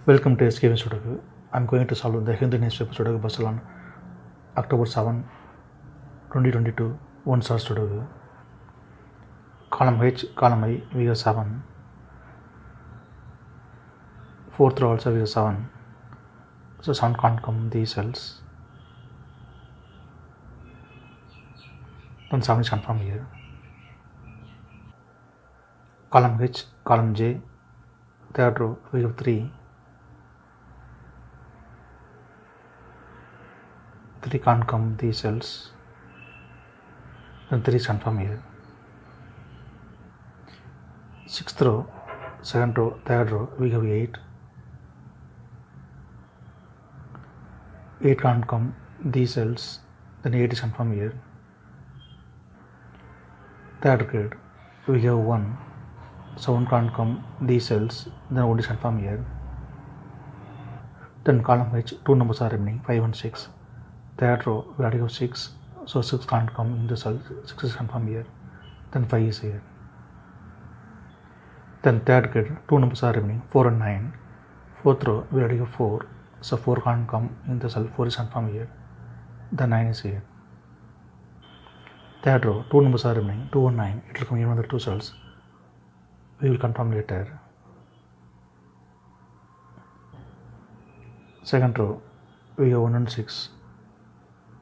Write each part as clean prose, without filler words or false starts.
Welcome to SkVm Sudoku. I am going to solve the Hindu newspaper Sudoku puzzle on October 7, 2022, one-star Sudoku. Column H, column I, we have 7. Fourth row also we have 7. So 7 can't come these cells. Then 7 is confirmed here. Column H, column J, third row we have 3. 3 can't come these cells. Then 3 is confirmed here. 6th row, 2nd row, 3rd row we have 8. 8 can't come these cells. Then 8 is confirmed here. 3rd grade we have 1. So 1 can't come these cells. Then 1 is confirmed here. Then column H, 2 numbers are remaining, 5 and 6. 3rd row we already have 6. So 6 can't come in the cell. 6 is confirmed here. Then 5 is here. Then 3rd grade, 2 numbers are remaining, 4 and 9. 4th row we already have 4. So 4 can't come in the cell. 4 is confirmed here. Then 9 is here. 3rd row, 2 numbers are remaining, 2 and 9. It will come in another 2 cells. We will confirm later. 2nd row we have 1 and 6.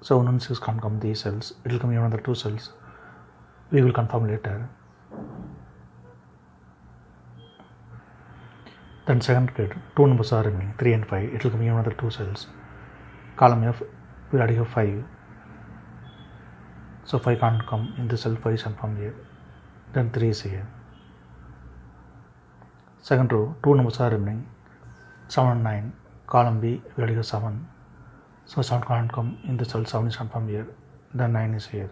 So 1 and 6 can't come these cells. It will come in another 2 cells. We will confirm later. Then 2nd grade, 2 numbers are remaining, 3 and 5. It will come in another 2 cells. Column F, we already have 5. So 5 can't come in the cell. 5 is confirmed here. Then 3 is here. 2nd row, 2 numbers are remaining, 7 and 9. Column B, we already have 7. So 7 can't come in the cell. 7 is confirmed here. Then 9 is here.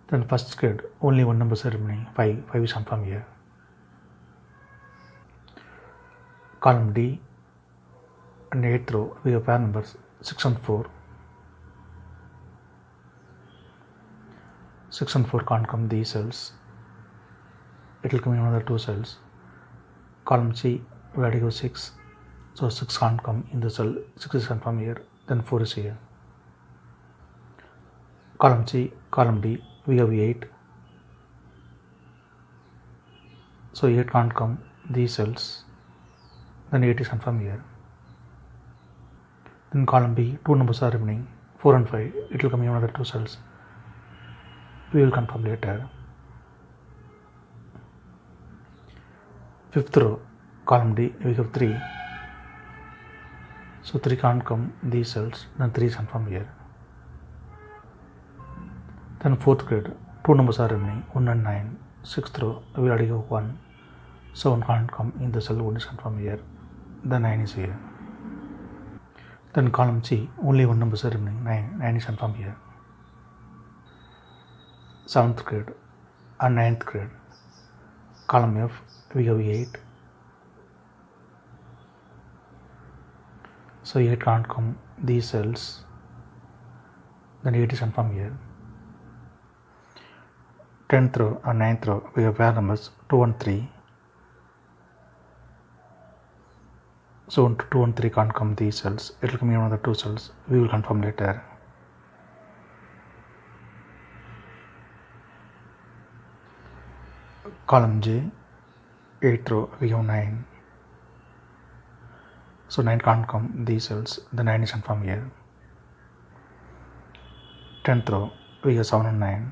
Then 1st grade, only 1 number is remaining, 5. 5 is confirmed here. Column D and 8th row we have pair numbers 6 and 4. 6 and 4 can't come these cells. It will come in another 2 cells. Column C we already have 6. So 6 can't come in the cell. 6 is confirmed here. Then 4 is here. Column C, column D we have 8. So 8 can't come these cells. Then 8 is confirmed here. Then column B, 2 numbers are remaining, 4 and 5. It will come in another 2 cells. We will confirm later. 5th row, column D, we have 3. So 3 can't come these cells. Then 3 is confirmed here. Then 4th grade, 2 numbers are remaining, 1 and 9. 6th row, we already have 1. So 1 can't come in the cell. 1 is confirmed here. Then 9 is here. Then column C, only 1 number is remaining, 9. 9 is confirmed here. 7th grade and 9th grade. Column F, we have 8. So 8 can't come these cells. Then 8 is confirmed here. 10th row and 9th row we have pair numbers 2 and 3. So 2 and 3 can't come these cells. It will come in another 2 cells. We will confirm later. Column J, 8th row we have 9. So 9 can't come these cells. The 9 is confirmed here. 10th row we have 7 and 9.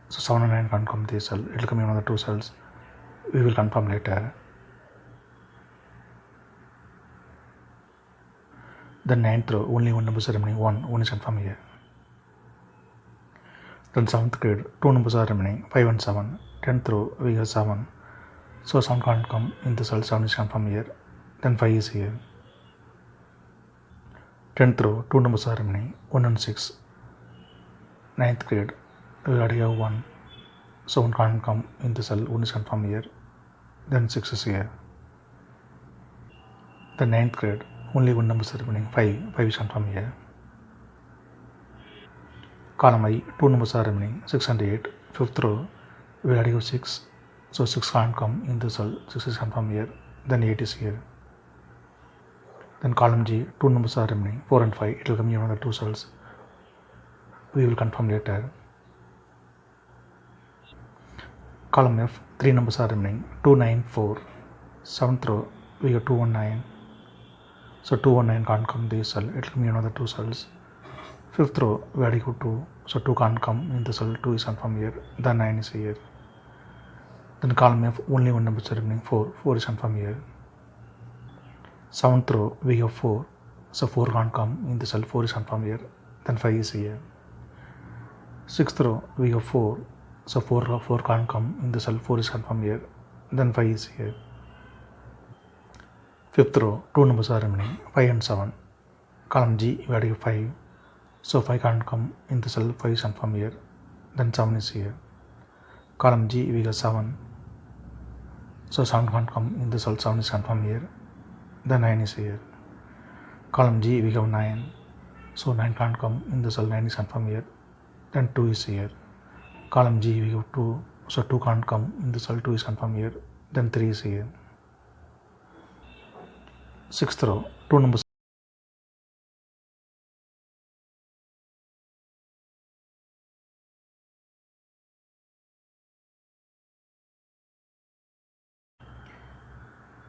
So 7 and 9 can't come these cells. It will come in another 2 cells. We will confirm later. Then 9th row, only 1 number is remaining, 1. 1 is confirmed here. Then 7th grade, 2 numbers are remaining, 5 and 7. 10th row, we have 7. So 7 can't come in the cell. 7 is confirmed here. Then 5 is here. 10th row, 2 numbers are remaining, 1 and 6. 9th grade, we already have 1. So 1 can't come in the cell. 1 is confirmed here. Then 6 is here. The 9th grade, only 1 number is remaining, 5. 5 is confirmed here. Column I, 2 numbers are remaining, 6 and 8. 5th row, we already have 6. So 6 can't come in the cell. 6 is confirmed here. then 8 is here. Then column G, 2 numbers are remaining, 4 and 5, it will come here another 2 cells. We will confirm later. Column F, 3 numbers are remaining, 2, 9, 4. 7th row, we have 2, 1, 9. So 2, 1, 9 can't come this cell, it will come here another 2 cells. 5th row, we already go 2, so 2 can't come in the cell, 2 is confirmed here, then 9 is here. Then column F, only 1 number is remaining, 4, 4 is confirmed here. 7th row, we have 4, so 4 can't come in the cell, 4 is confirmed here, then 5 is here. 6th row, we have 4, so 4 can't come in the cell, 4 is confirmed here, then 5 is here. 5th row, 2 numbers are remaining, 5 and 7. Column G, we already have 5, so 5 can't come in the cell, 5 is confirmed here, then 7 is here. Column G, we have 7, so 7 can't come in the cell, 7 is confirmed here, then 9 is here. Column G, we have 9, so 9 can't come in the cell, 9 is confirmed here, then 2 is here. Column G, we have 2, so 2 can't come in the cell, 2 is confirmed here, then 3 is here. 6th row, 2 numbers.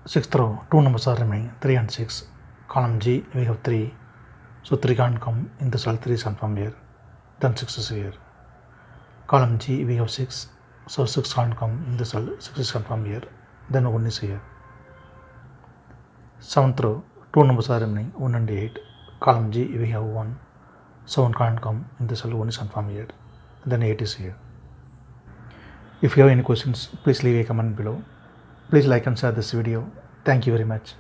Sixth row, 2 numbers are remaining, 3 and 6. Column G, we have 3, so 3 can't come in the cell, 3 is confirmed here, then 6 is here. Column G, we have 6, so 6 can't come in the cell, 6 is confirmed here, then 1 is here. 7th row, 2 numbers are remaining, 1 and 8. Column G, we have 1, so 1 can't come in the cell, 1 is confirmed here, then 8 is here. If you have any questions, please leave a comment below. Please like and share this video. Thank you very much.